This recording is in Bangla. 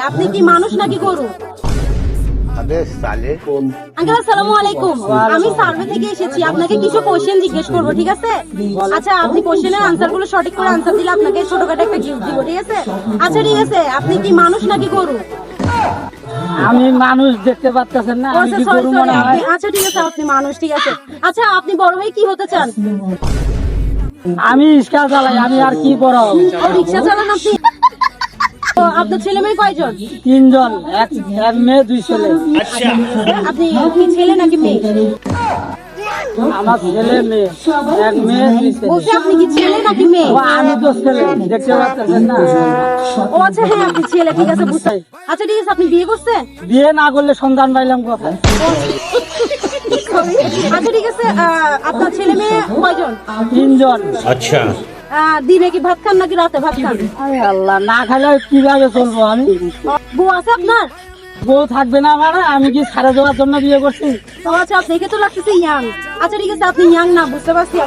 আপনি কি মানুষ নাকি গরু? আঙ্কেল আসসালামু আলাইকুম, আমি সার্ভে থেকে এসেছি, আপনাকে কিছু কোশ্চেন জিজ্ঞেস করবো, ঠিক আছে? আচ্ছা, আপনি কোশ্চেনের আনসার গুলো সঠিক করে আনসার দিলে আপনাকে ছোটখাটো একটা গিফট দিব, ঠিক আছে? আচ্ছা ঠিক আছে, আপনি কি মানুষ নাকি গরু? আমি মানুষ দেখতে পাচ্ছেন না, আমি কি গরু মনে হয়? আচ্ছা ঠিক আছে, আপনি মানুষ, ঠিক আছে। আচ্ছা, আপনি বড় হয়ে কি হতে চান? আমি রিক্সা চালাই, আমি আর কি বড় হব? রিক্সা চালান আপনি? তো আপনার ছেলে মেয়ে কয়জন? 3 জন, এক মেয়ে 2 ছেলে। আপনি কি ছেলে নাকি মেয়ে? আমার ছেলে মেয়ে, এক মেয়ে 2 ছেলে। বলছি আপনি কি ছেলে নাকি মেয়ে? ও, আমি তো ছেলে, দেখতে পাচ্ছেন না? ও আচ্ছা, হ্যাঁ আপনি ছেলে, ঠিক আছে বুঝতে। আচ্ছা ঠিক আছে, আপনি বিয়ে করছেন? বিয়ে না করলে সন্তান পাইলাম কোথায়? আচ্ছা ঠিক আছে, আপনার ছেলে মেয়ে কয়জন? 3 জন। अच्छा দিনে কি ভাত খান নাকি রাতে ভাত খান? আরে আল্লাহ, না খাইলে কিভাবে চলবো আমি? বউ আছে আপনার? বউ থাকবে না আমার? আমি কি ছাড়া দেওয়ার জন্য বিয়ে করছি? ও আচ্ছা, দেখে তো লাগতেছে ইয়াং। আচ্ছা ঠিক আছে, আপনি ইয়াং না, বুঝতে পারছি।